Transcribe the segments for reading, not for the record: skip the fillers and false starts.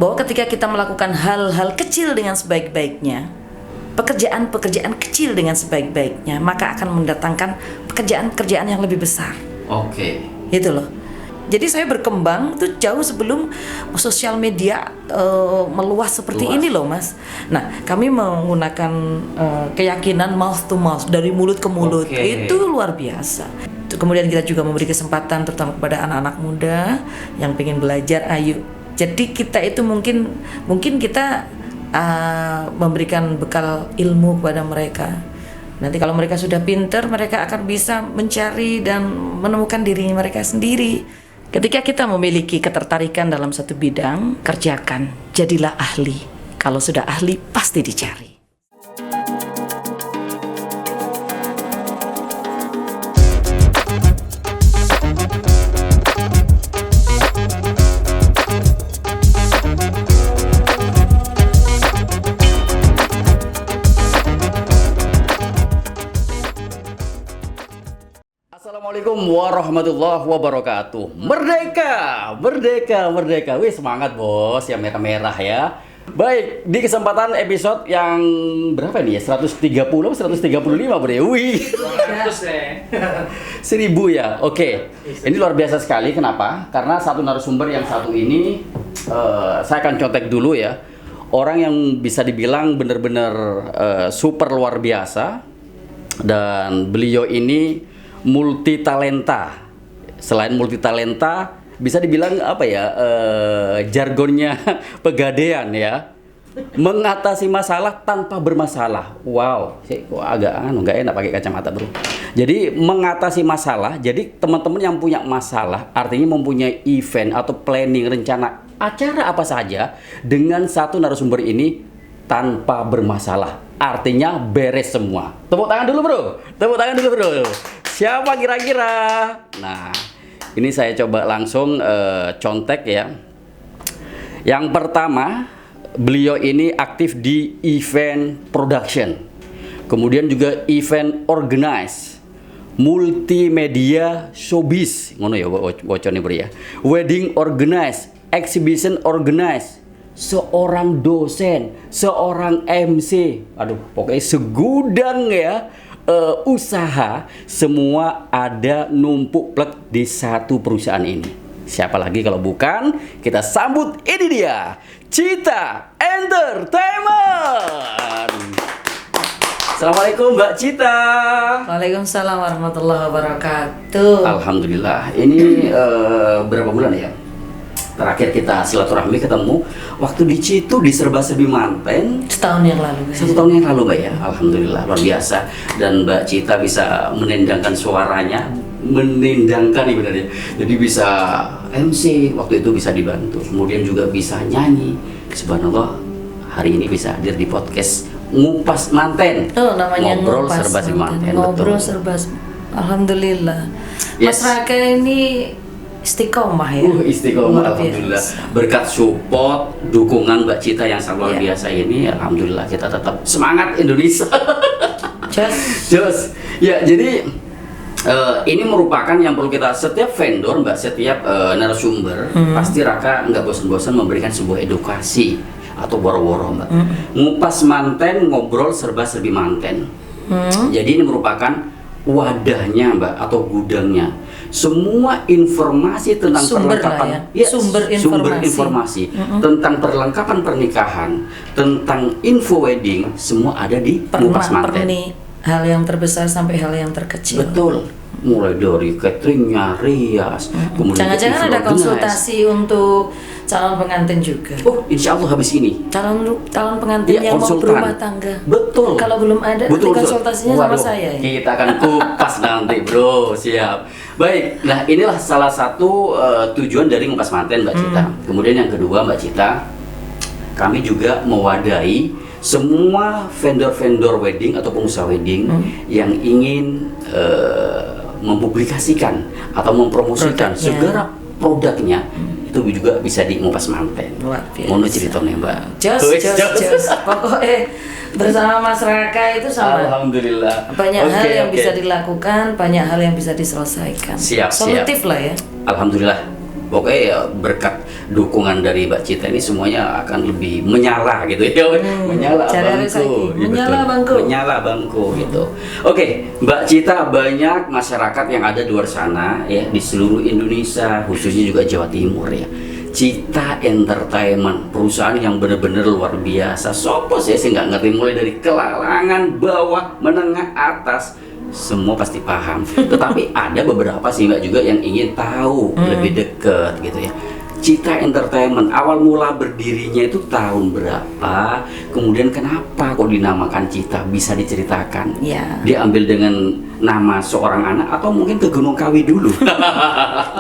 bahwa ketika kita melakukan hal-hal kecil dengan sebaik-baiknya, pekerjaan-pekerjaan kecil dengan sebaik-baiknya, maka akan mendatangkan pekerjaan-pekerjaan yang lebih besar. Oke. Gitu loh. Jadi saya berkembang itu jauh sebelum sosial media meluas seperti ini loh, Mas. Nah, kami menggunakan keyakinan mouth to mouth, dari mulut ke mulut. Itu luar biasa. Kemudian kita juga memberi kesempatan terutama kepada anak-anak muda yang pengen belajar, ayo. Jadi kita itu mungkin kita memberikan bekal ilmu kepada mereka. Nanti kalau mereka sudah pintar, mereka akan bisa mencari dan menemukan diri mereka sendiri. Ketika kita memiliki ketertarikan dalam satu bidang, kerjakan, jadilah ahli. Kalau sudah ahli, pasti dicari. Assalamualaikum warahmatullahi wabarakatuh. Merdeka. Wih, semangat bos, yang merah-merah ya. Baik, di kesempatan episode yang berapa ini ya? 130 atau 135 bro? Wih, 1000 ya. Oke, ini luar biasa sekali. Kenapa? Karena satu narasumber yang satu ini saya akan contek dulu ya. Orang yang bisa dibilang benar-benar super luar biasa. Dan beliau ini multi talenta. Selain multi talenta, bisa dibilang apa ya, jargonnya pegadaian ya, mengatasi masalah tanpa bermasalah. Wow, agak nggak enak pakai kacamata bro. Jadi mengatasi masalah, jadi teman-teman yang punya masalah, artinya mempunyai event atau planning rencana acara apa saja dengan satu narasumber ini tanpa bermasalah, artinya beres semua. Tepuk tangan dulu bro, tepuk tangan dulu bro. Siapa kira-kira? Nah, ini saya coba langsung contek ya. Yang pertama, beliau ini aktif di event production, kemudian juga event organize, multimedia showbiz, ngono ya bocone bro ya. Wedding organize, exhibition organize, seorang dosen, seorang MC, aduh pokoknya segudang ya. Usaha semua ada numpuk plek di satu perusahaan ini. Siapa lagi kalau bukan kita sambut, ini dia Cita Entertainment. Assalamualaikum Mbak Cita. Waalaikumsalam warahmatullahi wabarakatuh. Alhamdulillah. Ini berapa bulan ya terakhir kita silaturahmi ketemu? Waktu di Citu di Serba-Serbi Manten. Setahun yang lalu. 1 tahun yang lalu Mbak ya. Alhamdulillah luar biasa. Dan Mbak Cita bisa menendangkan suaranya, menendangkan ibaratnya. Jadi bisa MC, waktu itu bisa dibantu. Kemudian juga bisa nyanyi. Subhanallah, hari ini bisa hadir di podcast Ngupas Manten. Oh, namanya Ngobrol Ngupas Serba-Serbi Manten. Ngobrol betul. serba. Alhamdulillah. Yes. Mas Raka ini istiqomah ya. Istiqomah, Luar alhamdulillah. biasa. Berkat support, dukungan Mbak Cita yang sangat luar biasa ini, alhamdulillah kita tetap semangat Indonesia. Just. Ya, jadi ini merupakan yang perlu kita, setiap vendor Mbak, setiap narasumber pasti Raka nggak bosan-bosan memberikan sebuah edukasi atau boro-boro Mbak. Ngupas Manten, ngobrol serba-serbi Manten. Jadi ini merupakan wadahnya Mbak atau gudangnya. Semua informasi tentang perlengkapan sumber informasi tentang perlengkapan pernikahan, tentang info wedding, semua ada di Ngupas Manten. Hal yang terbesar sampai hal yang terkecil. Betul. Mulai dari cateringnya, rias, kemudian jangan-jangan ada konsultasi untuk calon pengantin juga. Oh, insya Allah habis ini. Calon pengantin yang mau berumah tangga. Betul. Kalau belum ada, nanti konsultasinya sama saya. Kita akan kupas nanti, bro. Siap. Baik. Nah, inilah salah satu tujuan dari Ngupas Manten, Mbak Cita. Kemudian yang kedua, Mbak Cita, kami juga mewadahi semua vendor-vendor wedding atau pengusaha wedding yang ingin mempublikasikan atau mempromosikan segala produknya, itu juga bisa di Ngupas Manten. Mau ceritanya Mbak? Jos. Pokoknya bersama Mas Raka itu sama. Alhamdulillah. Banyak hal yang bisa dilakukan, banyak hal yang bisa diselesaikan. Siap. Solutif lah ya. Alhamdulillah. Pokoknya ya berkat dukungan dari Mbak Cita ini semuanya akan lebih menyala gitu ya. Menyala bangku. Menyala bangku. Menyala bangku gitu. Oke, Mbak Cita, banyak masyarakat yang ada di luar sana ya, di seluruh Indonesia, khususnya juga Jawa Timur ya. Cita Entertainment, perusahaan yang benar-benar luar biasa. Sopo sih nggak ngerti, mulai dari kelalangan bawah, menengah, atas, semua pasti paham. Tetapi ada beberapa sih Mbak juga yang ingin tahu lebih deket gitu ya. Cita Entertainment awal mula berdirinya itu tahun berapa? Kemudian kenapa kok dinamakan Cita? Bisa diceritakan? Ya. Diambil dengan nama seorang anak atau mungkin ke Gunung Kawi dulu?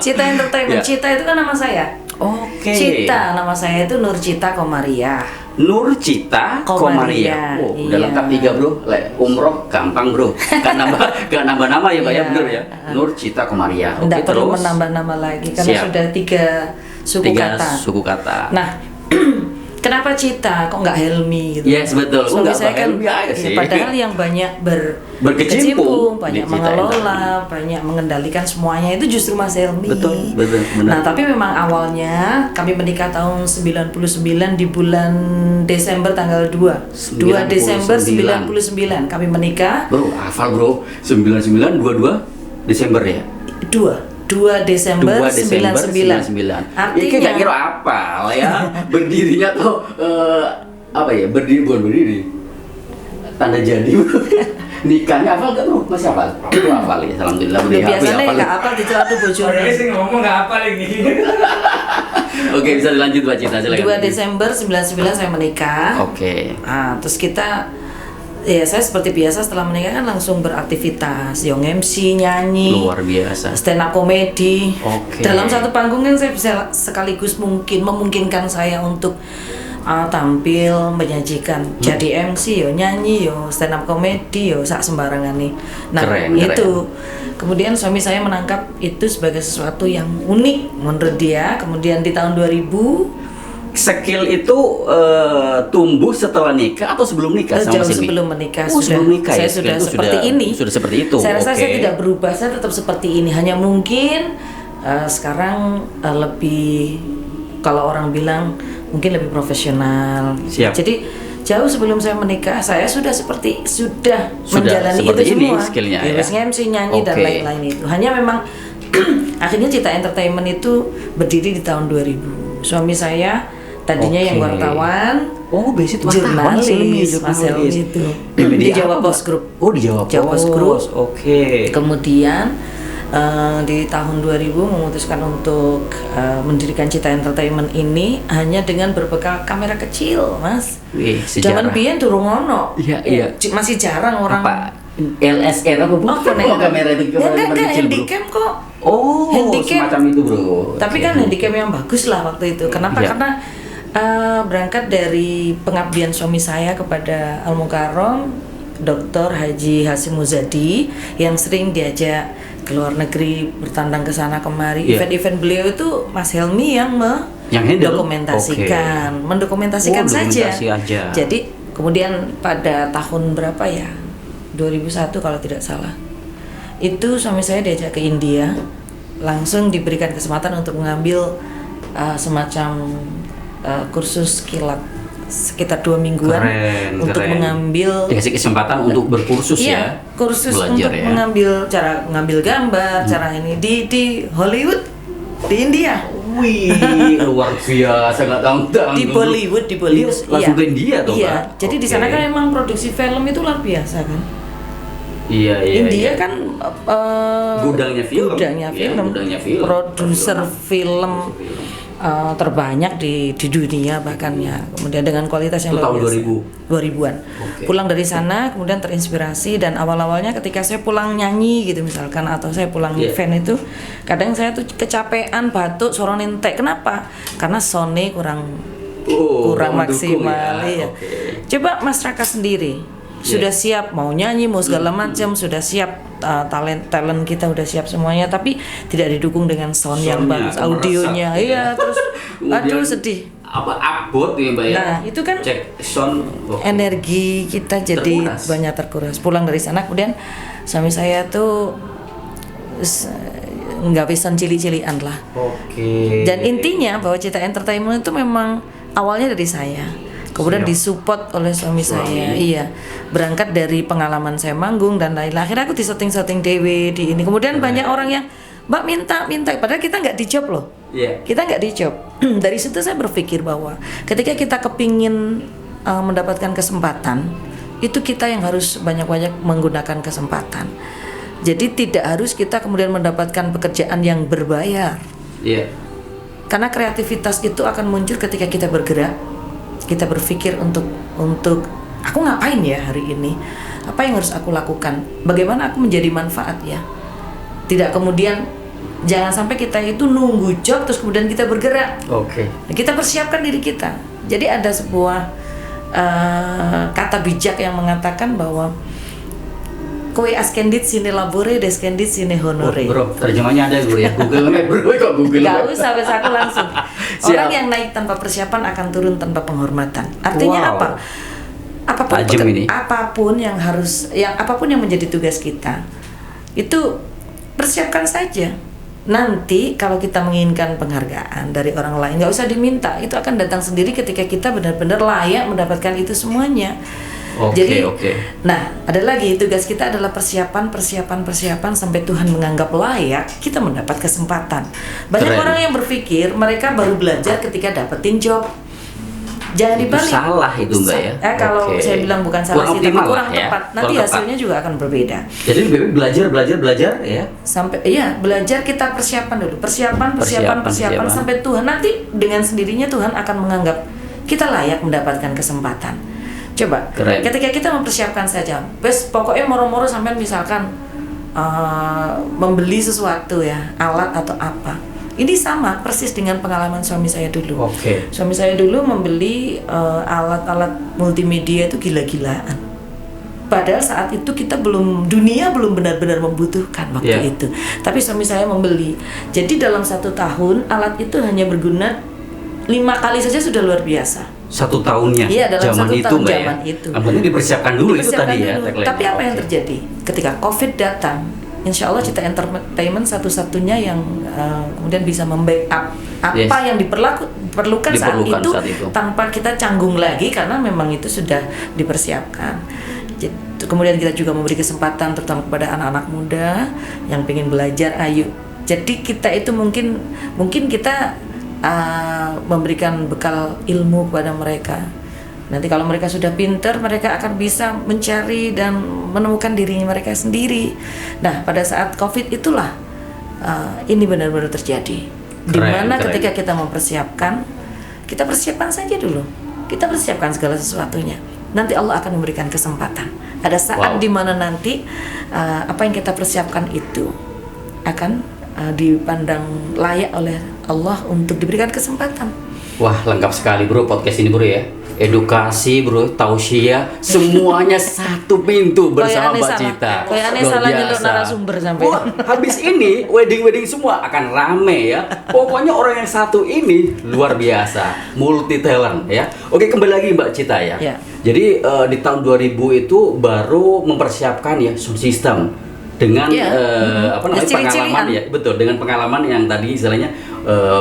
Cita Entertainment, Ya. Cita itu kan nama saya. Oke. Cita, nama saya itu Nur Cita Komariah. Nur Cita Komariah. Oh, udah Iya. lengkap 3 bro. Umroh gampang bro. Gak nambah nama ya Mbak ya, Iya. bener ya. Nur Cita Komariah. Oke, Tidak perlu terus menambah nama lagi karena Siap. sudah 3 suku 3 kata. suku kata. Nah, kenapa Cita? Kok nggak Helmi gitu? Yes, betul. Kok Suami nggak saya kan, Helmi aja sih? padahal yang banyak Berkecimpung banyak di Cita mengelola, banyak mengendalikan semuanya itu justru Mas Helmi. Betul, benar. Nah, tapi memang awalnya kami menikah tahun 99 di bulan Desember tanggal 2. 2 Desember 99 kami menikah. Bro, hafal bro. 99 22 Desember ya. 2 Desember 99. Ini gak kira apa ya. Berdirinya tuh apa ya? Bukan berdiri. Tanda jadi. Nikahnya hafal gak bro? Masih hafal? Aku hafal ya, alhamdulillah. Biasanya nggak apa di celana bojone. Orangnya sih ngomong nggak apa lagi. Oke, bisa dilanjut Mbak Cita, silakan. 2 Desember 99 saya menikah. Oke. Nah, terus kita ya saya seperti biasa setelah menikah kan langsung beraktivitas, yang MC, nyanyi, Luar biasa. stand up komedi. Oke. Dalam satu panggung kan saya bisa sekaligus memungkinkan saya untuk tampil menyajikan jadi MC yo, nyanyi yo, stand up komedi yo, sak sembarangan nih. Nah, Keren, itu kemudian suami saya menangkap itu sebagai sesuatu yang unik menurut dia. Kemudian di tahun 2000 Skill itu tumbuh setelah nikah atau sebelum nikah sama jauh Silmi? sebelum menikah Oh, sebelum nikah saya ya, skill sudah itu seperti ini. Sudah seperti itu. Saya rasa saya Oke. tidak berubah, saya tetap seperti ini. Hanya mungkin sekarang lebih, kalau orang bilang mungkin lebih profesional. Siap. Jadi jauh sebelum saya menikah saya sudah menjalani seperti itu ini semua. skillnya ya. MC, nyanyi dan Oke. lain-lain itu. Hanya memang akhirnya Cita Entertainment itu berdiri di tahun 2000. Suami saya tadinya yang Oke. wartawan, Oh, basic jurnalis, Mas Helmi itu di Jawa Post Group. Oh, di Jawa Post Group. Oke. Kemudian di tahun 2000 memutuskan untuk mendirikan Cita Entertainment ini hanya dengan berbekal kamera kecil, Mas. Wih, sejarah. Zaman biyen durung ono. Iya, iya. Masih jarang orang. Apa? LSR apa bukan? Oh, kamera itu ya, kamera enggak, kecil, bro. handycam kok. Oh, Handycam. semacam itu, bro. Tapi Oke. kan handycam yang bagus lah waktu itu. Kenapa? Iya. Karena berangkat dari pengabdian suami saya kepada Al Mukarrom, Dr. Haji Hasyim Muzadi, yang sering diajak ke luar negeri, bertandang ke sana kemari. Iya. Event-event beliau itu Mas Helmi yang handle? mendokumentasikan, Oke. mendokumentasikan Oh, saja. dokumentasi aja. Jadi kemudian pada tahun berapa ya? 2001 kalau tidak salah. Itu suami saya diajak ke India, langsung diberikan kesempatan untuk mengambil semacam kursus kilat sekitar 2 mingguan untuk mengambil dikasih kesempatan untuk berkursus iya, ya. kursus Belajar untuk ya. mengambil cara ngambil gambar, cara ini di Hollywood, di India. Wih, luar biasa, nggak tahu. Di Bollywood. Langsung ke India tuh, Iya, Mbak? jadi di Oke. sana kan memang produksi film itu luar biasa kan. Iya. India kan Gudangnya film. gudangnya Iya, film, gudangnya film. produser film terbanyak di dunia bahkan ya. Kemudian dengan kualitas yang Itu luar tahun biasa. 2000-an. Oke. Pulang dari sana kemudian terinspirasi, dan awal-awalnya ketika saya pulang nyanyi gitu misalkan, atau saya pulang Iya. event itu kadang saya tuh kecapean, batuk, suara entek. Kenapa? Karena sound kurang mendukung maksimal ya. Oke. Coba Mas Raka sendiri sudah siap mau nyanyi, mau segala macam, sudah siap talent kita udah siap semuanya, tapi tidak didukung dengan sound yang Soundnya, bagus, audionya, meresap, iya ya. terus Kemudian, aduh sedih. Apa upboard ya Mbak ya? Nah, itu kan cek sound. energi kita jadi Terkuras. banyak terkuras. Pulang dari sana kemudian suami saya tuh nggak pesan cili-cilian lah. Oke. Dan intinya bahwa Cita Entertainment itu memang awalnya dari saya. Kemudian disupport oleh suami saya. Iya. Berangkat dari pengalaman saya manggung dan lain-lain. Akhirnya aku disetting-setting dewe di ini. Kemudian banyak orang yang Mbak minta, padahal kita nggak di job loh. Iya. Kita nggak di job. Dari situ saya berpikir bahwa ketika kita kepingin mendapatkan kesempatan, itu kita yang harus banyak-banyak menggunakan kesempatan. Jadi tidak harus kita kemudian mendapatkan pekerjaan yang berbayar. Iya. Karena kreativitas itu akan muncul ketika kita bergerak, kita berpikir untuk aku ngapain ya hari ini? Apa yang harus aku lakukan? Bagaimana aku menjadi manfaat ya? Tidak kemudian jangan sampai kita itu nunggu job terus kemudian kita bergerak. Oke. Kita persiapkan diri kita. Jadi ada sebuah kata bijak yang mengatakan bahwa kowe ascendit sine labore descendit sine honore. Bro, terjemahnya ada bro ya. Google Map bro, kok Google Gak Map. usah, aku langsung. Orang yang naik tanpa persiapan akan turun tanpa penghormatan. Artinya Wow. apa? Tajam ini. Apapun yang menjadi tugas kita, itu persiapkan saja. Nanti kalau kita menginginkan penghargaan dari orang lain, nggak usah diminta. Itu akan datang sendiri ketika kita benar-benar layak mendapatkan itu semuanya. Jadi, nah ada lagi tugas kita adalah persiapan sampai Tuhan menganggap layak kita mendapat kesempatan. Banyak Keren. orang yang berpikir mereka baru belajar ketika dapetin job. Jangan Itu dibalik. salah itu Mbak ya? Kalau Oke. saya bilang bukan salah Kurang sih, tapi optimal kurang lah ya? tepat. Nanti Kurang tepat. hasilnya juga akan berbeda. Jadi lebih baik belajar ya. Sampai belajar kita persiapan dulu. Persiapan sampai Tuhan nanti dengan sendirinya Tuhan akan menganggap kita layak mendapatkan kesempatan. Coba, Keren. ketika kita mempersiapkan saja, pokoknya moro-moro sampai misalkan membeli sesuatu ya, alat atau apa. Ini sama persis dengan pengalaman suami saya dulu. Oke. Suami saya dulu membeli alat-alat multimedia itu gila-gilaan. Padahal saat itu dunia belum benar-benar membutuhkan waktu itu. Tapi suami saya membeli. Jadi dalam 1 tahun alat itu hanya berguna 5 kali saja sudah luar biasa. 1 tahunnya. Iya, dalam zaman 1 itu tahun Mbak zaman ya. itu. Yang penting dipersiapkan dulu itu tadi ya. Dulu. tagline-nya. Tapi apa yang Oke. terjadi ketika COVID datang? Insya Allah Cita Entertainment satu-satunya yang kemudian bisa membackup apa yang diperlukan saat itu tanpa kita canggung lagi karena memang itu sudah dipersiapkan. Kemudian kita juga memberi kesempatan terutama kepada anak-anak muda yang ingin belajar, ayo. Jadi kita itu mungkin kita memberikan bekal ilmu kepada mereka. Nanti kalau mereka sudah pintar, mereka akan bisa mencari dan menemukan dirinya mereka sendiri. Nah, pada saat COVID itulah ini benar-benar terjadi. Dimana ketika kita mempersiapkan, kita persiapkan saja dulu. Kita persiapkan segala sesuatunya. Nanti Allah akan memberikan kesempatan. Ada saat dimana nanti apa yang kita persiapkan itu akan dipandang layak oleh Allah untuk diberikan kesempatan. Wah, lengkap sekali bro podcast ini bro ya. Edukasi bro, tausiah, semuanya satu pintu bersama Mbak Cita. Kayak aneh salah nyeluk narasumber sampai. Wah, habis ini wedding semua akan rame ya. Pokoknya orang yang satu ini luar biasa, multi talent ya. Oke, kembali lagi Mbak Cita ya. Jadi di tahun 2000 itu baru mempersiapkan ya sound system dengan pengalaman ya, betul, dengan pengalaman yang tadi istilahnya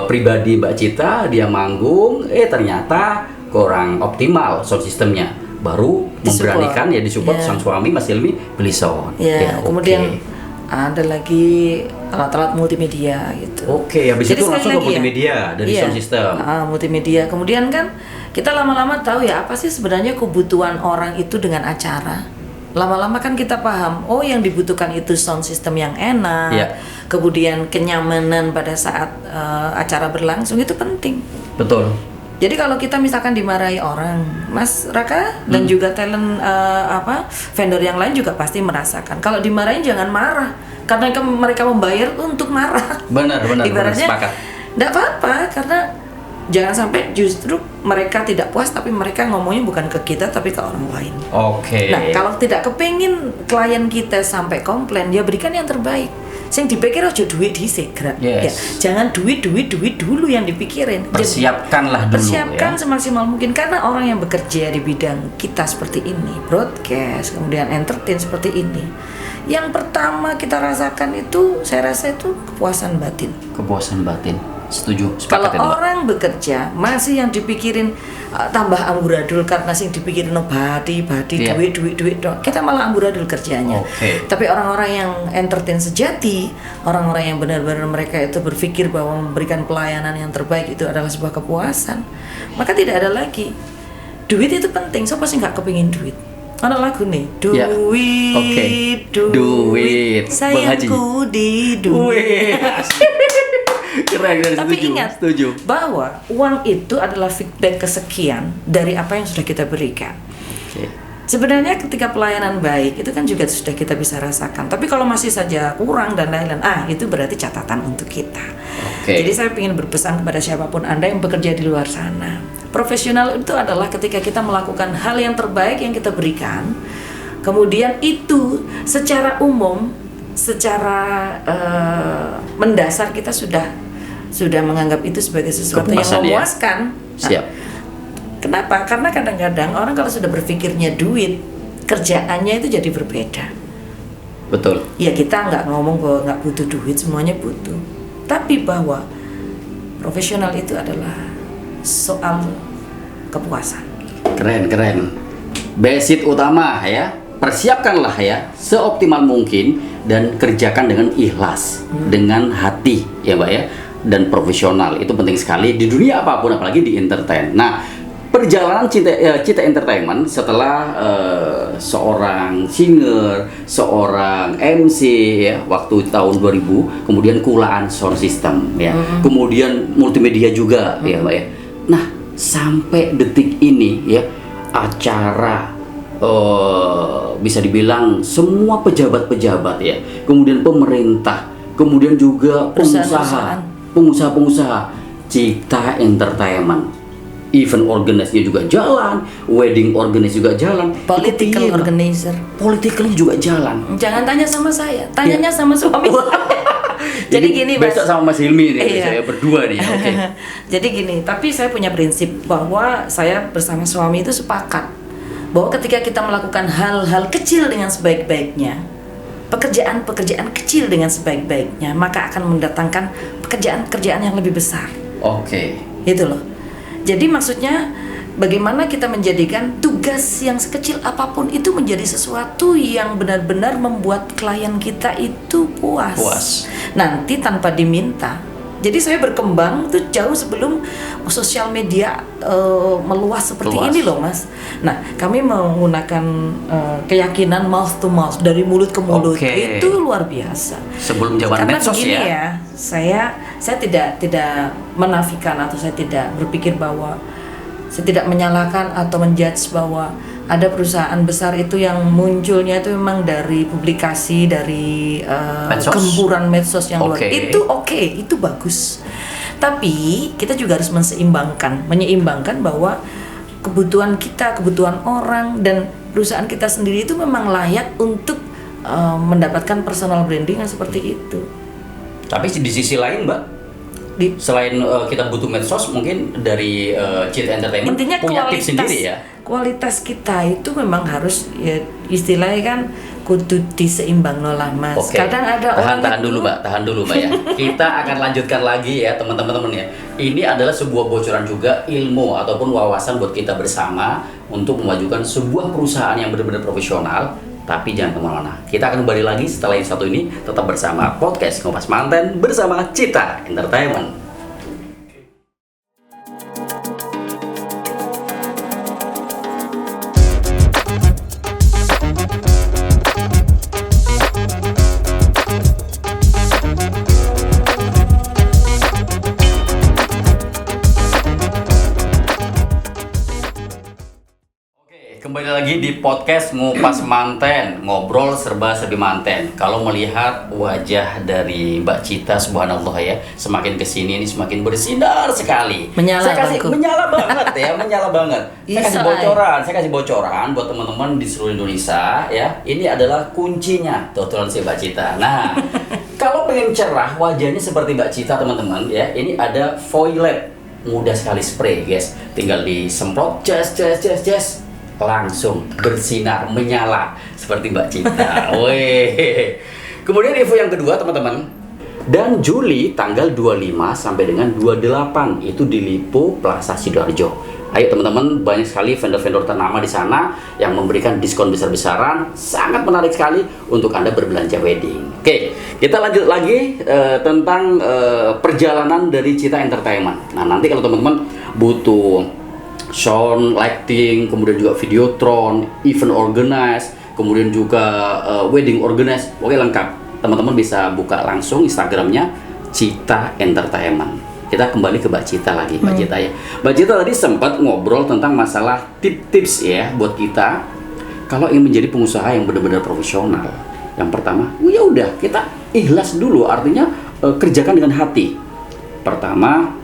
pribadi Mbak Cita, dia manggung, ternyata kurang optimal sound systemnya, baru memberanikan ya disupport sang suami Mas Hilmi beli sound. Kemudian ada lagi alat-alat multimedia gitu. Habis itu langsung ke multimedia dari sound system. Multimedia. Kemudian kan kita lama-lama tahu ya apa sih sebenarnya kebutuhan orang itu dengan acara. Lama-lama kan kita paham, yang dibutuhkan itu sound system yang enak, kemudian kenyamanan pada saat acara berlangsung itu penting. Betul. Jadi kalau kita misalkan dimarahi orang, Mas Raka dan juga talent vendor yang lain juga pasti merasakan. Kalau dimarahin jangan marah, karena mereka membayar untuk marah. Benar. Ibaratnya, sepakat. Nggak apa-apa, karena jangan sampai justru mereka tidak puas, tapi mereka ngomongnya bukan ke kita tapi ke orang lain. Nah, kalau tidak kepingin klien kita sampai komplain, ya berikan yang terbaik. Sing dipikir aja duit dhisik, gerak. Yes. Ya, jangan duit dulu yang dipikirin. Persiapkanlah dulu. Persiapkan ya. semaksimal mungkin, karena orang yang bekerja di bidang kita seperti ini, broadcast, kemudian entertain seperti ini. Yang pertama kita rasakan itu, saya rasa itu kepuasan batin. Kepuasan batin. Setuju. Kalau Sepakat ya, Mbak? orang bekerja masih yang dipikirin tambah amburadul karena sing dipikirin badi Iya. duit dong. Kita malah amburadul kerjanya. Oke. Tapi orang-orang yang entertain sejati, orang-orang yang benar-benar mereka itu berpikir bahwa memberikan pelayanan yang terbaik itu adalah sebuah kepuasan, maka tidak ada lagi duit itu penting. Siapa sih nggak kepingin duit? Ada lagu nih, duit, Ya. Oke. Duit. Bang Haji. sayangku di duit. Keren, Tapi setuju, ingat setuju. bahwa uang itu adalah feedback kesekian dari apa yang sudah kita berikan. Oke. Sebenarnya ketika pelayanan baik itu kan juga sudah kita bisa rasakan. Tapi kalau masih saja kurang dan lain-lain, itu berarti catatan untuk kita. Oke. Jadi saya ingin berpesan kepada siapapun Anda yang bekerja di luar sana. Profesional itu adalah ketika kita melakukan hal yang terbaik yang kita berikan. Kemudian itu secara umum, secara mendasar kita sudah menganggap itu sebagai sesuatu yang Kepuasan, ya. memuaskan. Nah, Siap. kenapa? Karena kadang-kadang orang kalau sudah berpikirnya duit, kerjaannya itu jadi berbeda. Betul. Ya kita nggak ngomong bahwa nggak butuh duit, semuanya butuh. Tapi bahwa profesional itu adalah soal kepuasan. Keren. Basic utama ya. Persiapkanlah ya seoptimal mungkin dan kerjakan dengan ikhlas, dengan hati ya Mbak ya, dan profesional. Itu penting sekali di dunia apapun, apalagi di entertain. Nah, perjalanan Cita Entertainment setelah seorang singer, seorang MC ya waktu tahun 2000, kemudian kulaan sound system ya, kemudian multimedia juga ya Mbak ya. Nah, sampai detik ini ya, acara bisa dibilang semua pejabat-pejabat ya, kemudian pemerintah, kemudian juga pengusaha-pengusaha, Cita Entertainment, event organizer juga jalan, wedding organizer juga jalan, Political organizer. politically juga jalan. Jangan tanya sama saya, tanyanya sama suami. Jadi gini, Mas. besok sama Mas Hilmi nih, Iya. saya berdua nih. Oke. Jadi gini, tapi saya punya prinsip bahwa saya bersama suami itu sepakat bahwa ketika kita melakukan hal-hal kecil dengan sebaik-baiknya, pekerjaan-pekerjaan kecil dengan sebaik-baiknya, maka akan mendatangkan pekerjaan-pekerjaan yang lebih besar. Oke. Gitu loh. Jadi maksudnya bagaimana kita menjadikan tugas yang sekecil apapun itu menjadi sesuatu yang benar-benar membuat klien kita itu puas. Nanti tanpa diminta. Jadi saya berkembang itu jauh sebelum sosial media meluas seperti ini loh Mas. Nah, kami menggunakan keyakinan mouth to mouth, dari mulut ke mulut. Oke. Itu luar biasa. Sebelum zaman Karena medsos begini ya. saya tidak menafikan atau saya tidak berpikir bahwa saya tidak menyalahkan atau menjudge bahwa ada perusahaan besar itu yang munculnya itu memang dari publikasi, dari Medsos. gempuran medsos yang luar. Oke. Itu itu bagus. Tapi kita juga harus menyeimbangkan bahwa kebutuhan kita, kebutuhan orang dan perusahaan kita sendiri itu memang layak untuk mendapatkan personal branding yang seperti itu. Tapi di sisi lain Mbak, selain kita butuh medsos, mungkin dari Cita Entertainment Intinya punya tips sendiri ya. Kualitas kita itu memang harus ya, istilahnya kan kudu diseimbang lah Mas. Oke. Kadang ada orang tahan dulu Mbak ya. Kita akan lanjutkan lagi ya teman-teman ya. Ini adalah sebuah bocoran juga ilmu ataupun wawasan buat kita bersama untuk memajukan sebuah perusahaan yang benar-benar profesional. Tapi jangan kemana-mana. Kita akan kembali lagi setelah yang satu ini, tetap bersama podcast Ngopas Manten bersama Cita Entertainment. kembali lagi di podcast Ngupas Manten, ngobrol serba-serbi manten. Kalau melihat wajah dari Mbak Cita, subhanallah ya, semakin kesini ini semakin bersinar sekali. Menyala, menyala banget ya, menyala banget. Saya kasih bocoran buat teman-teman di seluruh Indonesia ya. Ini adalah kuncinya totolan si Mbak Cita. Nah, kalau pengen cerah wajahnya seperti Mbak Cita teman-teman ya, ini ada Voilet. Mudah sekali spray guys, tinggal disemprot, jas, langsung bersinar, menyala seperti Mbak Cita. Weh. Kemudian info yang kedua teman-teman, dan Juli tanggal 25 sampai dengan 28 itu di Lipo Plaza Sidoarjo. Ayo teman-teman, banyak sekali vendor-vendor ternama di sana yang memberikan diskon besar-besaran, sangat menarik sekali untuk Anda berbelanja wedding. Oke, kita lanjut lagi tentang perjalanan dari Cita Entertainment. Nah, nanti kalau teman-teman butuh sound, lighting, kemudian juga videotron, event organize, kemudian juga wedding organize, oke lengkap. Teman-teman bisa buka langsung Instagramnya Cita Entertainment. Kita kembali ke Mbak Cita lagi, Mbak Cita ya. Mbak Cita tadi sempat ngobrol tentang masalah tips-tips ya buat kita kalau ingin menjadi pengusaha yang benar-benar profesional. Yang pertama, ya udah kita ikhlas dulu, artinya kerjakan dengan hati. Pertama,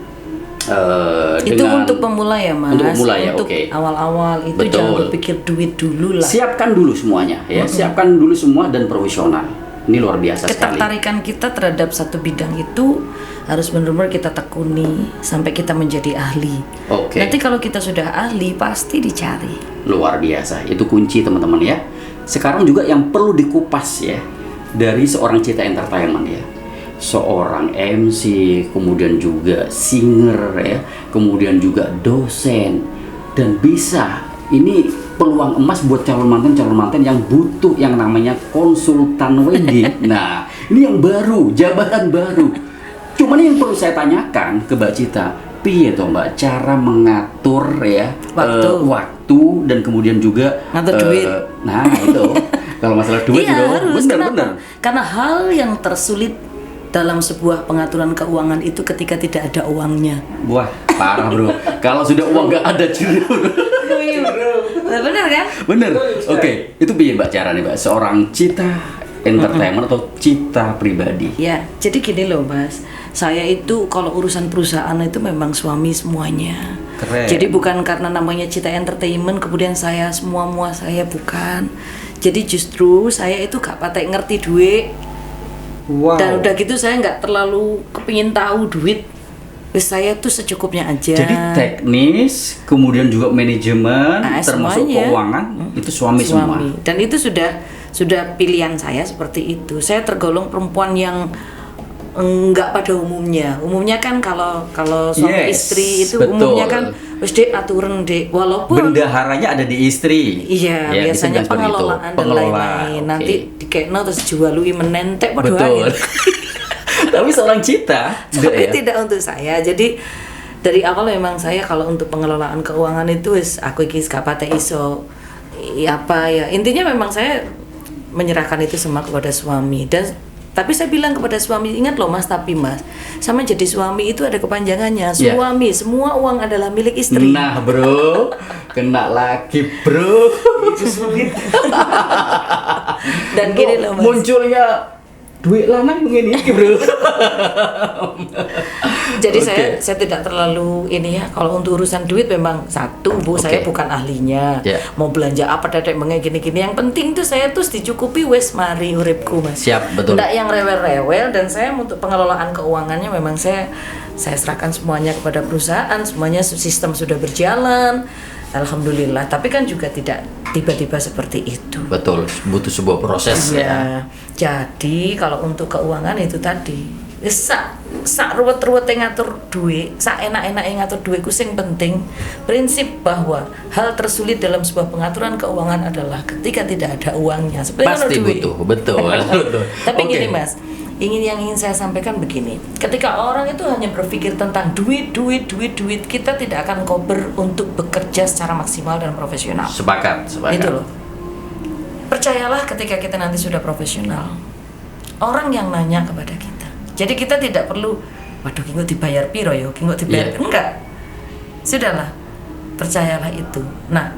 itu untuk pemula ya Mas. Untuk pemula ya, untuk oke. Awal-awal itu Betul. jangan berpikir duit dulu lah. Siapkan dulu semuanya ya, siapkan dulu semua dan profesional. Ini luar biasa sekali. Ketertarikan kita terhadap satu bidang itu harus benar-benar kita tekuni sampai kita menjadi ahli. Oke. Nanti kalau kita sudah ahli pasti dicari. Luar biasa, itu kunci teman-teman ya. Sekarang juga yang perlu dikupas ya dari seorang Cita Entertainment ya. Seorang MC, kemudian juga singer ya, kemudian juga dosen, dan bisa ini peluang emas buat calon manten yang butuh yang namanya konsultan wedding. Nah, ini yang baru, jabatan baru. Cuman yang perlu saya tanyakan ke Mbak Cita, piye toh Mbak cara mengatur ya waktu dan kemudian juga ngatur duit. Nah, itu. Kalau masalah duit iya, harus. benar-benar. Karena hal yang tersulit dalam sebuah pengaturan keuangan itu ketika tidak ada uangnya. Wah, parah bro. Kalau sudah uang nggak ada Bener kan? Bener. Oke, itu piye Mbak cara nih Mbak seorang Cita Entertainment atau Cita pribadi? Ya, jadi gini loh Mas. Saya itu kalau urusan perusahaan itu memang suami semuanya. Keren. Jadi bukan karena namanya Cita Entertainment kemudian saya semua saya bukan. Jadi justru saya itu gak patek ngerti duit. Wow. Dan udah gitu saya nggak terlalu kepingin tahu duit. Saya tuh secukupnya aja. Jadi teknis, kemudian juga manajemen, termasuk semuanya. keuangan, itu suami semua. Dan itu sudah pilihan saya seperti itu. Saya tergolong perempuan yang enggak pada umumnya. Umumnya kan kalau suami istri itu betul. umumnya kan wis dek aturan dek, walaupun bendaharanya ada di istri. Iya, ya, biasanya pengelolaan dan lain-lain. Nanti dikekno terus jualui menentek padha betul. Tapi seorang Cita tapi tidak untuk saya. Jadi dari awal memang saya kalau untuk pengelolaan keuangan itu wis aku iki gak patek iso apa ya. Intinya memang saya menyerahkan itu semua kepada suami. Dan tapi saya bilang kepada suami, ingat loh Mas, tapi Mas, sama jadi suami itu ada kepanjangannya. Suami, semua uang adalah milik istri. Nah bro, kena lagi bro. Itu sulit. Dan gini loh Mas, munculnya duit lanang begini bro. Jadi saya tidak terlalu ini ya. Kalau untuk urusan duit memang satu Bu, saya bukan ahlinya. Mau belanja apa dadek menge gini-gini. Yang penting tuh saya tuh dicukupi wes mari uripku Mas. Siap, betul. Nggak yang rewel-rewel. Dan saya untuk pengelolaan keuangannya memang saya serahkan semuanya kepada perusahaan. Semuanya sistem sudah berjalan. Alhamdulillah. Tapi kan juga tidak tiba-tiba seperti itu. Betul, butuh sebuah proses ya. Jadi kalau untuk keuangan itu tadi, sak ruwet-ruwet ngatur duit, sak enak-enak ngatur duitku sing penting prinsip bahwa hal tersulit dalam sebuah pengaturan keuangan adalah ketika tidak ada uangnya. Pasti butuh, betul. Tapi gini Mas, yang ingin saya sampaikan begini, ketika orang itu hanya berpikir tentang duit, kita tidak akan kober untuk bekerja secara maksimal dan profesional. Sepakat. Itu loh. Percayalah ketika kita nanti sudah profesional, orang yang nanya kepada kita. Jadi kita tidak perlu, waduh kinggo dibayar piro yo, kinggo dibayar enggak. Sudahlah, percayalah itu. Nah,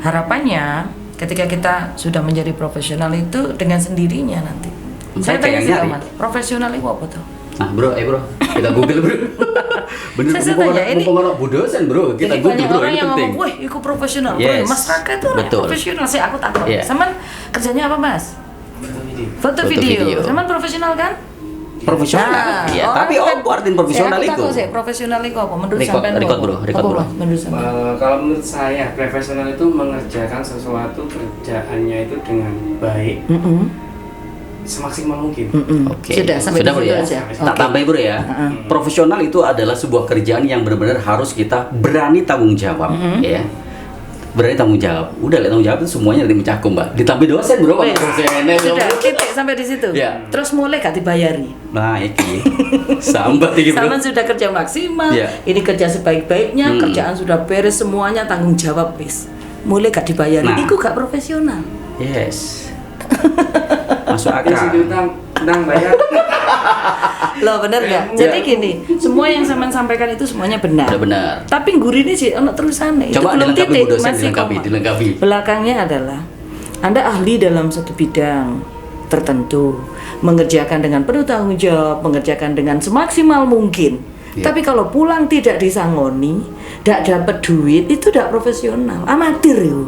harapannya ketika kita sudah menjadi profesional itu dengan sendirinya nanti. Saya Kayak tanya yang sih nyari. Mas, profesional itu apa tuh? Nah bro, bro, kita google bro. Bener, Saya tanya, ini- mumpung ono Bu dosen bro, kita Jadi google banyak bro, orang ini yang penting. ngomong, wah, itu profesional. Yes. Bro, Mas Raka itu orang Betul. profesional. Saya aku takut. Yeah. Saman kerjanya apa Mas? Foto video. Saman profesional kan? Profesional, ya. orang Tapi kan- apa arti profesional Saya itu? takut sih, profesional itu apa? Menurut Record, sampean record, apa? bro, record, Apa, bro. Mas? Menurut sampean. Kalau menurut saya profesional itu mengerjakan sesuatu kerjaannya itu dengan baik semaksimal mungkin. Oke. Sudah sampai Sudah di bro situ ya. aja. Tak Oke. tambah bro ya. Profesional itu adalah sebuah kerjaan yang benar-benar harus kita berani tanggung jawab, ya. Berani tanggung jawab. Udah lihat tanggung jawab itu semuanya nanti mencakup mbak. Ditambah dosen bro, Wes, dosen. sudah titik sampai di situ. Ya. Terus mulai gak dibayari. Nah iki, sambat iki bro. Saman sudah kerja maksimal, Ya. ini kerja sebaik-baiknya, kerjaan sudah beres semuanya, tanggung jawab wis. Mulai gak dibayari, Nah. itu gak profesional. Yes. Masuk Di situ akal. tentang bayar. Loh bener gak? Jadi gini, semua yang Saman sampaikan itu semuanya benar. Udah benar. Tapi guru ini sih ono terusannya. Itu Coba belum dilengkapi titik, Bu dosen, masih koma. dilengkapi. Belakangnya adalah Anda ahli dalam satu bidang tertentu, mengerjakan dengan penuh tanggung jawab, mengerjakan dengan semaksimal mungkin. Ya. Tapi kalau pulang tidak disangoni, tidak dapat duit, itu tidak profesional, amatir itu.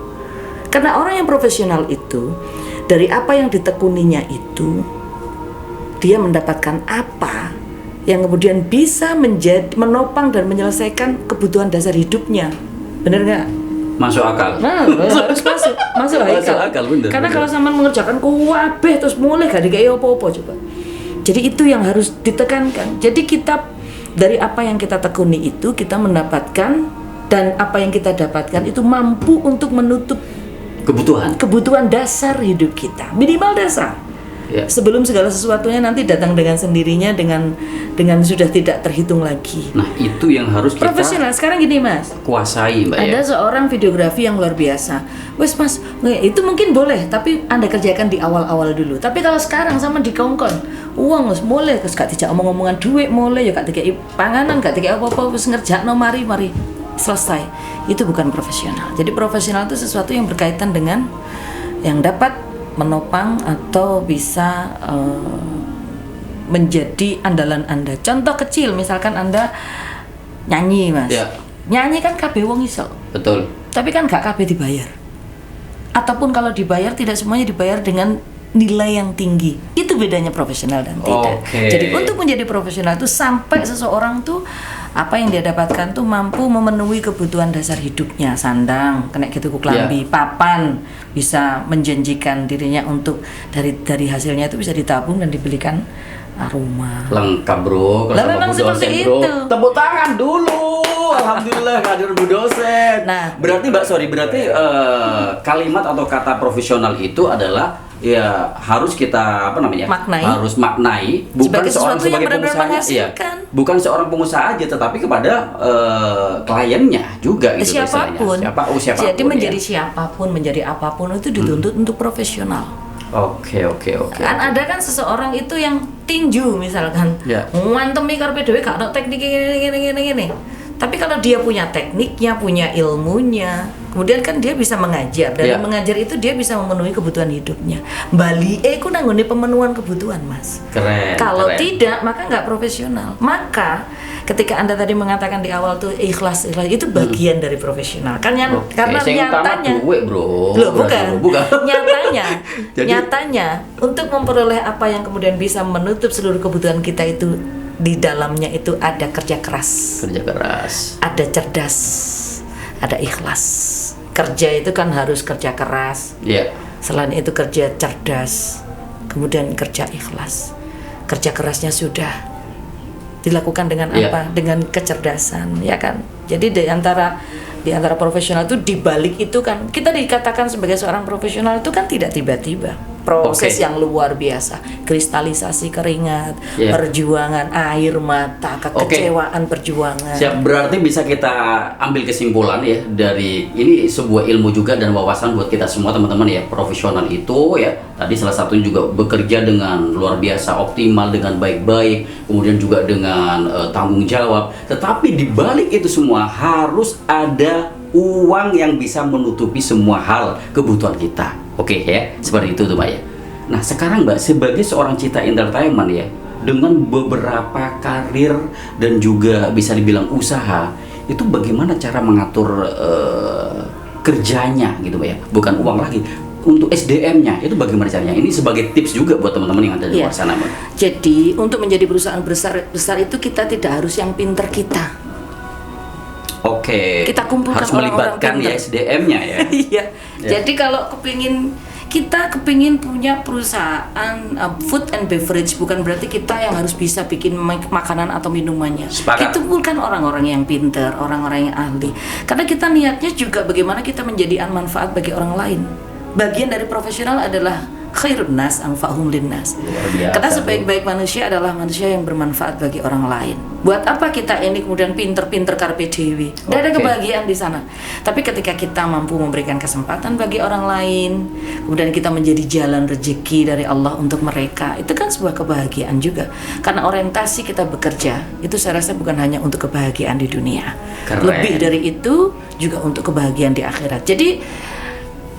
Karena orang yang profesional itu dari apa yang ditekuninya itu dia mendapatkan apa yang kemudian bisa menopang dan menyelesaikan kebutuhan dasar hidupnya. Bener nggak? Masuk akal. Nah, harus masuk Masuk akal, bener, Karena bener. kalau sama mengerjakan kuwabeh terus mulai gak dikai apa-apa coba. Jadi itu yang harus ditekankan. Jadi kita dari apa yang kita tekuni itu kita mendapatkan, dan apa yang kita dapatkan itu mampu untuk menutup kebutuhan dasar hidup kita, minimal dasar. Ya. Sebelum segala sesuatunya nanti datang dengan sendirinya, dengan sudah tidak terhitung lagi. Nah itu yang harus kita Profesional sekarang gini Mas. kuasai mbak Ada ya. seorang videografi yang luar biasa. Wes Mas, itu mungkin boleh, tapi Anda kerjakan di awal-awal dulu. Tapi kalau sekarang sama dikongkon, uang wes mulai, terus gak dijak omong-omongan duit mulai, ya gak dikai panganan, gak dikai apa-apa, wes ngerjakno mari selesai. Itu bukan profesional. Jadi profesional itu sesuatu yang berkaitan dengan yang dapat menopang atau bisa menjadi andalan Anda. Contoh kecil, misalkan Anda nyanyi Mas. Ya. Nyanyi kan kabeh wong iso. Betul. Tapi kan gak kabeh dibayar. Ataupun kalau dibayar tidak semuanya dibayar dengan nilai yang tinggi. Itu bedanya profesional dan tidak. Oke. Jadi untuk menjadi profesional itu sampai seseorang tuh apa yang dia dapatkan tuh mampu memenuhi kebutuhan dasar hidupnya, sandang, kena gitu klambi, papan, bisa menjanjikan dirinya untuk dari hasilnya itu bisa ditabung dan dibelikan rumah. Lengkap bro. Kalau Lah, sama memang Bu seperti dosen, bro. itu. Tepuk tangan dulu. Alhamdulillah hadir Bu dosen. Nah. berarti kalimat atau kata profesional itu adalah ya harus kita Maknai. harus maknai bukan Sebagai seorang sesuatu yang sebagai benar-benar pengusaha menghasilkan. bukan seorang pengusaha aja tetapi kepada kliennya juga gitu Siapapun. istilahnya. Siapapun Jadi menjadi ya. siapapun, menjadi apapun itu dituntut untuk profesional. Oke. Kan ada kan seseorang itu yang tinju misalkan, Ya. ngantemi karpe dhewe gak ada teknik gini. Tapi kalau dia punya tekniknya, punya ilmunya, kemudian kan dia bisa mengajar. Dari Ya. mengajar itu dia bisa memenuhi kebutuhan hidupnya. Bali ku nanggone pemenuhan kebutuhan Mas. Keren. Kalau keren. tidak, maka nggak profesional. Maka ketika Anda tadi mengatakan di awal tuh ikhlas itu bagian dari profesional. Karena Oke, karena yang utama nyatanya duit, bro. Loh, bukan. Jadi- Nyatanya untuk memperoleh apa yang kemudian bisa menutup seluruh kebutuhan kita itu, di dalamnya itu ada kerja keras, Kerja keras. ada cerdas, ada ikhlas. Kerja itu kan harus kerja keras. Iya. Selain itu kerja cerdas, kemudian kerja ikhlas. Kerja kerasnya sudah dilakukan dengan Iya. apa? Dengan kecerdasan, ya kan? Jadi di antara profesional itu, di balik itu kan kita dikatakan sebagai seorang profesional itu kan tidak tiba-tiba. Proses Oke. yang luar biasa, kristalisasi keringat, Iya. perjuangan air mata, kekecewaan perjuangan. Siap, berarti bisa kita ambil kesimpulan ya dari ini sebuah ilmu juga dan wawasan buat kita semua teman-teman ya. Profesional itu ya tadi salah satunya juga bekerja dengan luar biasa optimal, dengan baik-baik, kemudian juga dengan tanggung jawab. Tetapi di balik itu semua harus ada uang yang bisa menutupi semua hal kebutuhan kita. Oke ya, seperti itu tuh Mbak ya. Nah sekarang Mbak, sebagai seorang Cita Entertainment ya, dengan beberapa karir dan juga bisa dibilang usaha, itu bagaimana cara mengatur kerjanya gitu Mbak ya, bukan uang lagi. Untuk SDM-nya itu bagaimana caranya? Ini sebagai tips juga buat teman-teman yang ada di luar sana Mbak. Jadi untuk menjadi perusahaan besar itu kita tidak harus yang pinter kita. Oke. Kita kumpulkan harus melibatkan ya SDM-nya ya. Iya. Ya. Jadi kalau kita kepingin punya perusahaan food and beverage, bukan berarti kita yang harus bisa bikin makanan atau minumannya. Sepakat. Itu bukan orang-orang yang pinter, orang-orang yang ahli. Karena kita niatnya juga bagaimana kita menjadi manfaat bagi orang lain. Bagian dari profesional adalah khairun nas anfa'hum linnas. Karena sebaik-baik manusia adalah manusia yang bermanfaat bagi orang lain. Buat apa kita ini kemudian pinter-pinter carpe diem? Tidak ada kebahagiaan di sana. Tapi ketika kita mampu memberikan kesempatan bagi orang lain, kemudian kita menjadi jalan rezeki dari Allah untuk mereka, itu kan sebuah kebahagiaan juga. Karena orientasi kita bekerja itu saya rasa bukan hanya untuk kebahagiaan di dunia. Keren. Lebih dari itu juga untuk kebahagiaan di akhirat. Jadi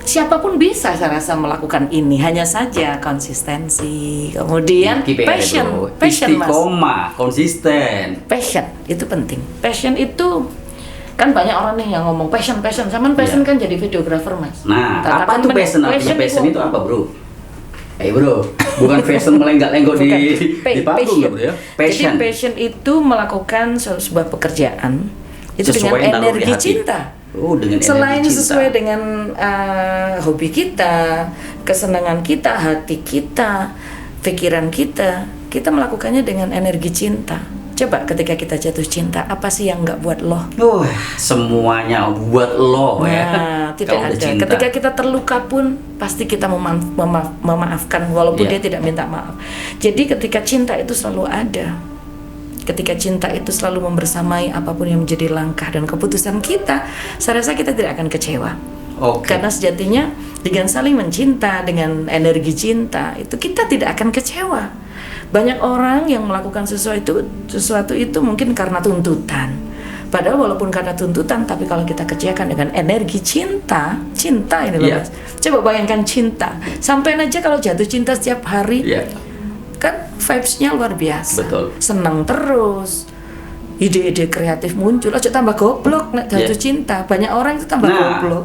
siapapun bisa saya rasa melakukan ini, hanya saja konsistensi, kemudian passion, Mas. Istiqomah, konsisten. Passion itu penting. Passion itu kan banyak orang nih yang ngomong passion, zaman passion kan jadi videografer Mas. Nah, Katakan apa tuh passion? Artinya passion itu apa bro? Bro, bukan fashion melenggak-lenggok di panggung ya bro ya. Passion. Jadi passion itu melakukan sebuah pekerjaan itu Sesuai dengan naluri energi hati. cinta. Dengan Selain energi cinta. sesuai dengan hobi kita, kesenangan kita, hati kita, pikiran kita melakukannya dengan energi cinta. Coba ketika kita jatuh cinta, apa sih yang nggak buat lo? Semuanya buat lo ya. Nah, tidak Kalau udah ada. cinta. Ketika kita terluka pun pasti kita memaafkan walaupun Iya. dia tidak minta maaf. Jadi ketika cinta itu selalu ada. Ketika cinta itu selalu membersamai apapun yang menjadi langkah dan keputusan kita, saya rasa kita tidak akan kecewa. Oke. Karena sejatinya dengan saling mencinta, dengan energi cinta, itu kita tidak akan kecewa. Banyak orang yang melakukan sesuatu itu mungkin karena tuntutan. Padahal walaupun karena tuntutan, tapi kalau kita kerjakan dengan energi cinta ini loh Iya. Mas. Coba bayangkan cinta. Sampai aja kalau jatuh cinta setiap hari, Iya. kan vibes-nya luar biasa. Betul. Senang terus. Ide-ide kreatif muncul. Aja tambah goblok nek jatuh cinta. Banyak orang itu tambah goblok.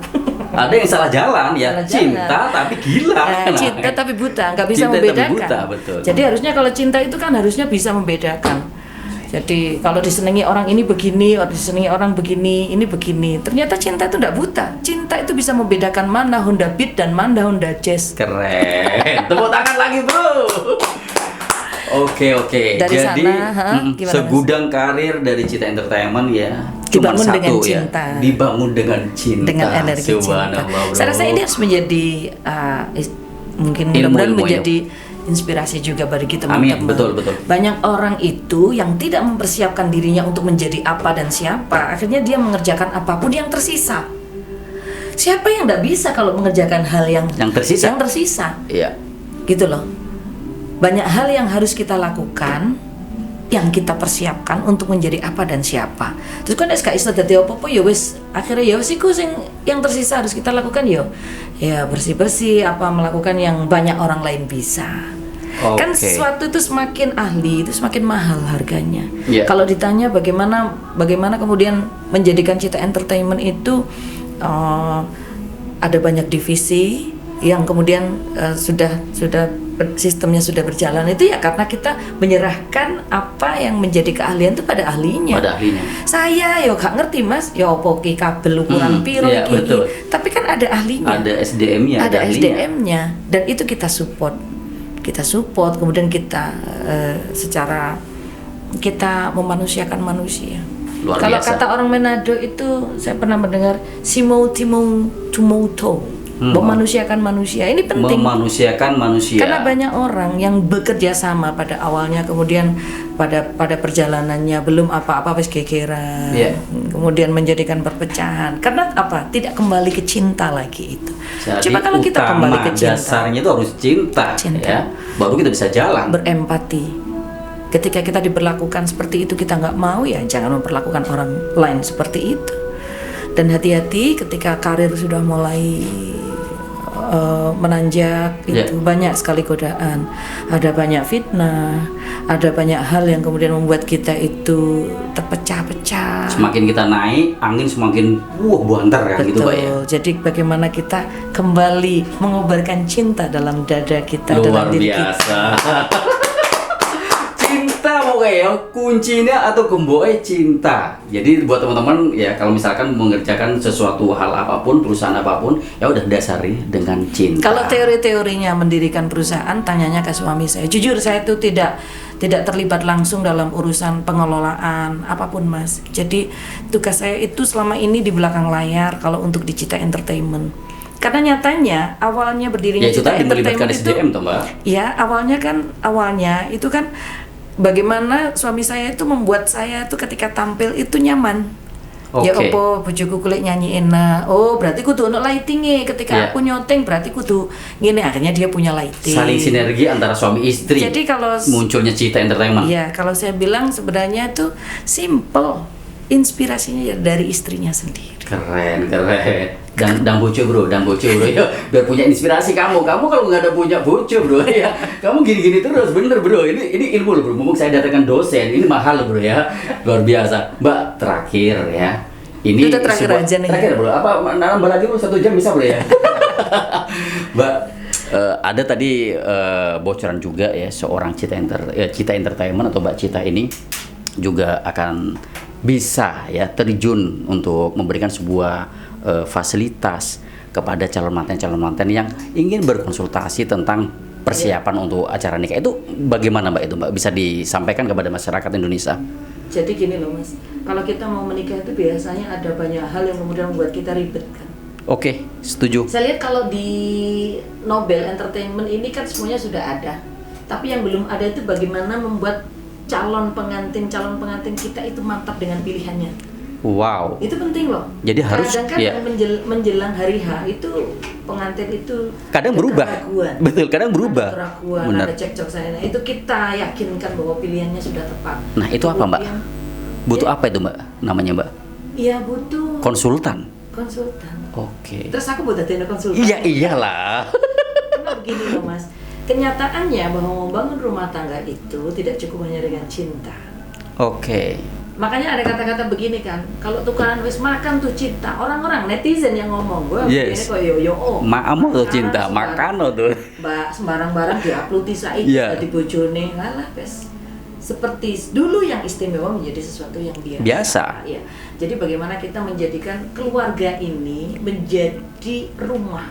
Ada yang salah jalan ya. Salah Cinta jalan. tapi gila. Cinta tapi buta, nggak bisa Cinta tapi membedakan. buta, betul. Jadi harusnya kalau cinta itu kan harusnya bisa membedakan. Jadi kalau disenangi orang ini begini, atau disenangi orang begini, ini begini. Ternyata cinta itu nggak buta. Cinta itu bisa membedakan mana Honda Beat dan mana Honda Jazz. Keren. Tepuk tangan lagi bro. Oke. Dari Jadi sana, gimana, segudang karir dari Cita Entertainment ya. Cuma Dibangun satu dengan ya. cinta. Dibangun dengan cinta. Dengan energi cinta. Subhanallah, bro. Saya rasa ini harus menjadi mungkin Ilmu, mudah-mudahan ilmu, menjadi inspirasi juga bagi teman-teman. Amin, betul. Banyak orang itu yang tidak mempersiapkan dirinya untuk menjadi apa dan siapa, akhirnya dia mengerjakan apapun yang tersisa. Siapa yang tidak bisa kalau mengerjakan hal yang tersisa? Yang tersisa. Iya. Gitu loh. Banyak hal yang harus kita lakukan, yang kita persiapkan untuk menjadi apa dan siapa. Terus kan gak iso dadi apa-apa ya wis, akhirnya ya wis iku sing yang tersisa harus kita lakukan ya bersih-bersih, apa melakukan yang banyak orang lain bisa. Kan sesuatu itu semakin ahli itu semakin mahal harganya. Yeah. Kalau ditanya bagaimana kemudian menjadikan Cita Entertainment itu ada banyak divisi yang kemudian sudah sistemnya sudah berjalan, itu ya karena kita menyerahkan apa yang menjadi keahlian itu pada ahlinya. Saya gak ngerti Mas, opo ki kabel ukuran piro iya, iki. betul. Tapi kan ada ahlinya. Ada SDM-nya, ada SDM-nya dan itu kita support. Kemudian kita secara kita memanusiakan manusia. Luar Kalau biasa. kata orang Manado itu saya pernah mendengar simo timo tumoto. Memanusiakan manusia ini penting. Memanusiakan manusia. Karena banyak orang yang bekerja sama pada awalnya, kemudian pada perjalanannya belum apa-apa wis gegeran. Yeah. Kemudian menjadikan perpecahan. Karena apa? Tidak kembali ke cinta lagi itu. Jadi Coba kalau kita kembali ke cinta. Dasarnya itu harus cinta. Ya. Baru kita bisa jalan. Berempati. Ketika kita diperlakukan seperti itu kita nggak mau, ya jangan memperlakukan orang lain seperti itu. Dan hati-hati ketika karir sudah mulai menanjak, itu banyak sekali godaan, ada banyak fitnah, ada banyak hal yang kemudian membuat kita itu terpecah-pecah. Semakin kita naik, angin semakin buantar kan gitu Mbak ya. Jadi bagaimana kita kembali mengobarkan cinta dalam dada kita, Luar dalam diri biasa. Cinta pokoknya kuncinya atau gemboe cinta. Jadi buat teman-teman ya, kalau misalkan mengerjakan sesuatu hal apapun, perusahaan apapun, ya udah dasari dengan cinta. Kalau teori-teorinya mendirikan perusahaan, tanyanya ke suami saya. Jujur saya itu tidak terlibat langsung dalam urusan pengelolaan apapun, Mas. Jadi tugas saya itu selama ini di belakang layar kalau untuk di Cita Entertainment. Karena nyatanya awalnya berdirinya ya, itu Cita tadi melibatkan Entertainment itu, SDM toh Mbak. ya awalnya itu kan bagaimana suami saya itu membuat saya itu ketika tampil itu nyaman. Ya opo bojoku kulit nyanyi enak. Oh, berarti kudu ono lightingnya ketika aku nyoteng, berarti kudu gini. Akhirnya dia punya lighting. Saling sinergi antara suami istri. Jadi kalau munculnya Cita Entertainment. Iya, kalau saya bilang sebenarnya itu simple. Inspirasinya ya dari istrinya sendiri. Keren. Dan bojo bro ya, biar punya inspirasi kamu kalau nggak ada punya bojo bro ya, kamu gini terus, bener bro, ini ilmu loh bro, mumpung saya datangkan dosen, ini mahal bro ya, luar biasa. Mbak, terakhir ya, ini itu terakhir aja nih. Terakhir bro, apa nambah lagi bro, 1 jam bisa bro ya? Mbak, ada tadi bocoran juga ya, seorang Cita Entertainment atau Mbak Cita ini juga akan bisa ya terjun untuk memberikan sebuah fasilitas kepada calon manten yang ingin berkonsultasi tentang persiapan untuk acara nikah. Itu bagaimana Mbak itu Mbak, bisa disampaikan kepada masyarakat Indonesia? Jadi gini loh Mas, kalau kita mau menikah itu biasanya ada banyak hal yang kemudian membuat kita ribet kan. Oke, setuju. Saya lihat kalau di Nobel Entertainment ini kan semuanya sudah ada, tapi yang belum ada itu bagaimana membuat calon pengantin kita itu mantap dengan pilihannya. Wow. Itu penting loh. Jadi harus kadang-kadang menjelang hari H itu pengantin itu kadang berubah. Keraguan. Betul, kadang berubah. Ada keraguan, benar. ada cekcok saya. Nah, itu kita yakinkan bahwa pilihannya sudah tepat. Nah, itu apa Mbak? Butuh apa itu Mbak? Namanya Mbak? Iya, butuh konsultan. Oke. Terus aku butuh konsultan. Iya, iyalah. Karena begini loh Mas. Kenyataannya bahwa membangun rumah tangga itu tidak cukup hanya dengan cinta. Oke. Makanya ada kata-kata begini kan, kalau tukaran wis makan tuh cinta. Orang-orang netizen yang ngomong, gue ini kok yo maam tuh cinta, makan tuh. Mbak sembarang barang diupload saiki di bojone, ngalah bes. Seperti dulu yang istimewa menjadi sesuatu yang biasa. Ya. Jadi bagaimana kita menjadikan keluarga ini menjadi rumah.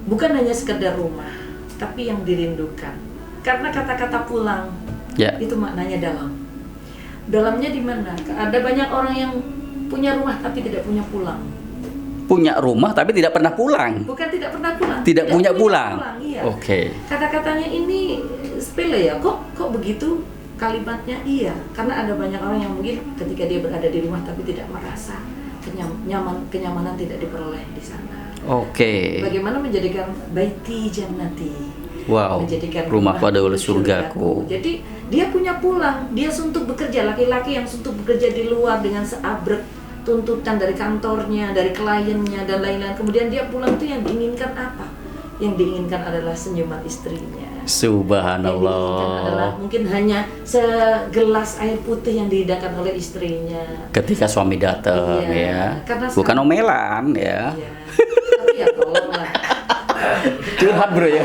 Bukan hanya sekedar rumah, tapi yang dirindukan. Karena kata-kata pulang itu maknanya dalam. Dalamnya di mana? Ada banyak orang yang punya rumah tapi tidak punya pulang. Punya rumah tapi tidak pernah pulang. Bukan tidak pernah pulang. Tidak punya pulang. Iya. Oke. Kata-katanya ini sepele ya. Kok begitu kalimatnya? Iya. Karena ada banyak orang yang mungkin ketika dia berada di rumah tapi tidak merasa kenyamanan tidak diperoleh di sana. Oke. Bagaimana menjadikan baiti jannati? Wow, rumahku adalah surgaku. Jadi dia punya pulang, dia suntuk bekerja, laki-laki yang suntuk bekerja di luar dengan seabrek tuntutan dari kantornya, dari kliennya dan lain-lain. Kemudian dia pulang itu yang diinginkan apa? Yang diinginkan adalah senyuman istrinya. Subhanallah. Yang diinginkan adalah mungkin hanya segelas air putih yang dihidangkan oleh istrinya. Ketika suami datang ya. Bukan omelan ya. Iya. Tapi ya tolonglah. Curhat bro ya.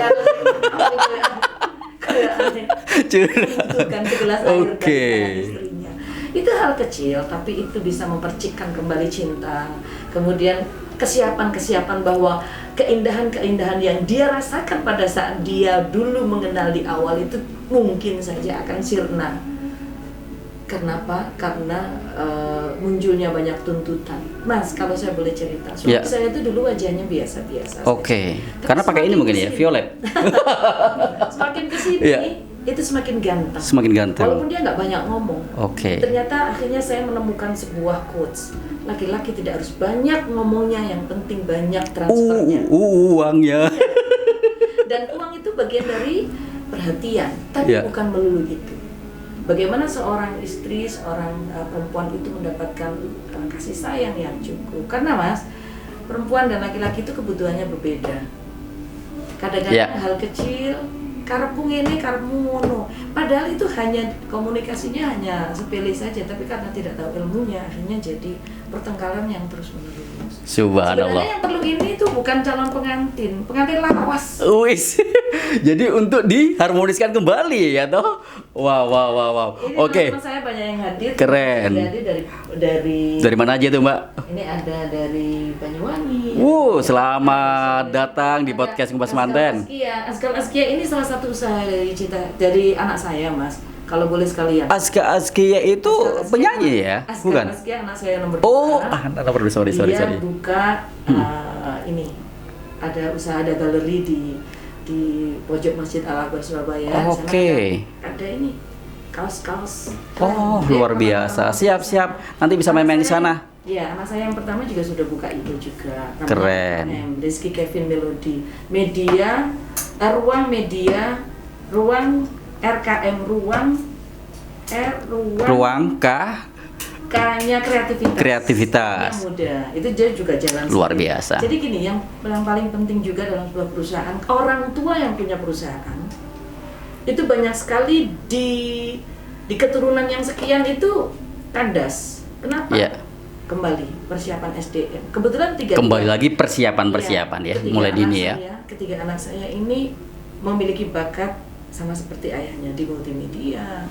Bukan segelas air dari istrinya. Itu hal kecil tapi itu bisa mempercikkan kembali cinta. Kemudian kesiapan bahwa keindahan yang dia rasakan pada saat dia dulu mengenal di awal itu mungkin saja akan sirna. Kenapa? Karena munculnya banyak tuntutan. Mas, kalau saya boleh cerita, suami saya itu dulu wajahnya biasa-biasa. Oke. Karena pakai ini mungkin ya, violet. Semakin kesini, itu semakin ganteng. Semakin ganteng. Walaupun dia nggak banyak ngomong. Oke. Ternyata akhirnya saya menemukan sebuah quotes. Laki-laki tidak harus banyak ngomongnya, yang penting banyak transfernya. Uangnya. Dan uang itu bagian dari perhatian, tapi bukan melulu itu. bagaimana seorang istri, seorang perempuan itu mendapatkan kasih sayang yang cukup. Karena Mas, perempuan dan laki-laki itu kebutuhannya berbeda. Kadang-kadang hal kecil, karepmu ini, karepmu ngono. Padahal itu hanya komunikasinya hanya sepele saja, tapi karena tidak tahu ilmunya akhirnya jadi pertengkaran yang terus-menerus. Subhanallah. Sebenarnya yang perlu ini itu bukan calon pengantin lawas. Wis. Jadi untuk diharmoniskan kembali ya toh. Wow. Ini Oke. teman saya banyak yang hadir. Keren. Hadir dari mana aja tuh, Mbak? Ini ada dari Banyuwangi. Selamat datang di podcast Kupas Manten. Azkal Askia ini salah satu usaha dari anak saya, Mas. Kalau boleh sekalian. Askia itu Azkal Askia, penyanyi ya? Azkal Bukan? Askia anak saya nomor 2. Nomor 2, sorry. Dia buka ini ada usaha, ada galeri di pojok Masjid Al-Akbar Surabaya. Oke. Ada ini kaos-kaos. Luar biasa. Siap. Nanti bisa main-main di sana. Iya, anak saya yang pertama juga sudah buka itu juga. Keren. Rizky Kevin Melody. Ruang RKM Ruang K-nya kreativitas. Yang muda. Itu dia juga jalan luar sendiri. biasa. Jadi gini, yang paling penting juga dalam sebuah perusahaan, orang tua yang punya perusahaan itu banyak sekali di keturunan yang sekian itu kandas. Kenapa? Iya. Kembali persiapan SDM. Kebetulan Kembali lagi persiapan ya, mulai dini ya. Ketiga anak saya ini memiliki bakat sama seperti ayahnya di multimedia,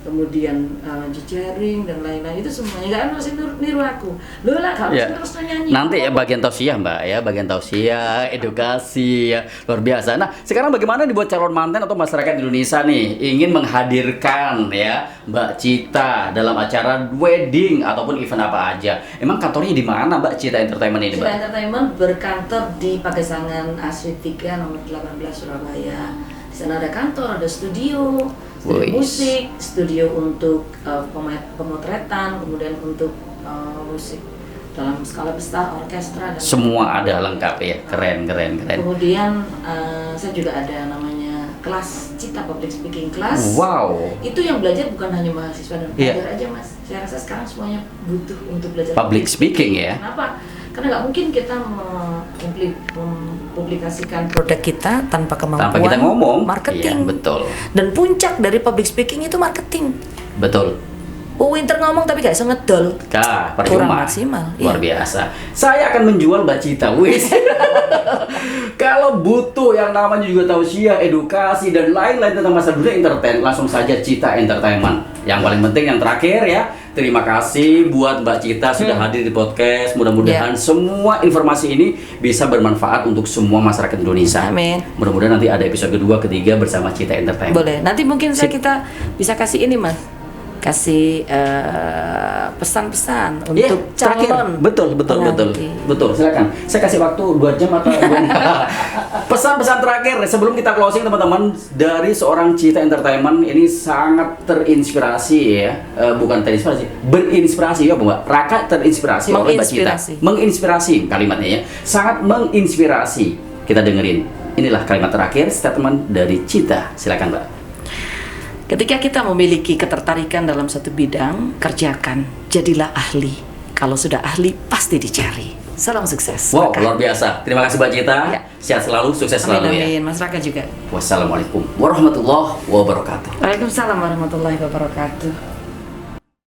kemudian jejaring dan lain-lain, itu semuanya nggak harus niru aku. Loh lah, kalau terus nyanyi. Nanti ya bagian tausiah, Mbak ya, bagian tausiah, edukasi ya, luar biasa. Nah, sekarang bagaimana dibuat calon manten atau masyarakat Indonesia nih ingin menghadirkan ya Mbak Cita dalam acara wedding ataupun event apa aja? Emang kantornya di mana Mbak Cita Entertainment ini, Mbak? Cita Entertainment berkantor di Pagesangan Asri 3 nomor 18 Surabaya. Di sana ada kantor, ada studio musik, studio untuk pemotretan, kemudian untuk musik dalam skala besar, orkestra dan semua ada lengkap ya. Keren. Kemudian saya juga ada namanya kelas Cita Public Speaking Class. Wow. Itu yang belajar bukan hanya mahasiswa dan pelajar aja, Mas. Saya rasa sekarang semuanya butuh untuk belajar public speaking ya. Kenapa? Karena nggak mungkin kita mempublikasikan produk kita tanpa kemampuan tanpa kita ngomong marketing. Iya, betul. Dan puncak dari public speaking itu marketing. Betul. Winter ngomong tapi gak bisa ngedol. Percuma. Kurang maksimal. Luar biasa. Saya akan menjual Mbak Cita, wis. Kalau butuh yang namanya juga tausiah, edukasi dan lain-lain tentang masa dunia entertain, langsung saja Cita Entertainment. Yang paling penting yang terakhir ya, terima kasih buat Mbak Cita sudah hadir di podcast. Mudah-mudahan semua informasi ini bisa bermanfaat untuk semua masyarakat Indonesia. Amin. Mudah-mudahan nanti ada episode kedua, ketiga bersama Cita Entertainment. Boleh. Nanti mungkin kita bisa kasih ini, Mas. Kasih pesan-pesan untuk calon. Betul. Silakan. Saya kasih waktu 2 jam atau pesan-pesan terakhir sebelum kita closing, teman-teman, dari seorang Cita Entertainment ini sangat terinspirasi ya, bukan terinspirasi, berinspirasi ya, Mbak. Raka terinspirasi oleh Mbak Cita. Menginspirasi kalimatnya ya, sangat menginspirasi. Kita dengerin. Inilah kalimat terakhir statement dari Cita. Silakan, Mbak. Ketika kita memiliki ketertarikan dalam satu bidang, kerjakan, jadilah ahli. Kalau sudah ahli, pasti dicari. Salam sukses. Wow, luar biasa. Terima kasih Mbak Cita. Ya. Sehat selalu, sukses selalu ya. Amin, Mas Raka juga. Wassalamualaikum warahmatullahi wabarakatuh. Waalaikumsalam warahmatullahi wabarakatuh.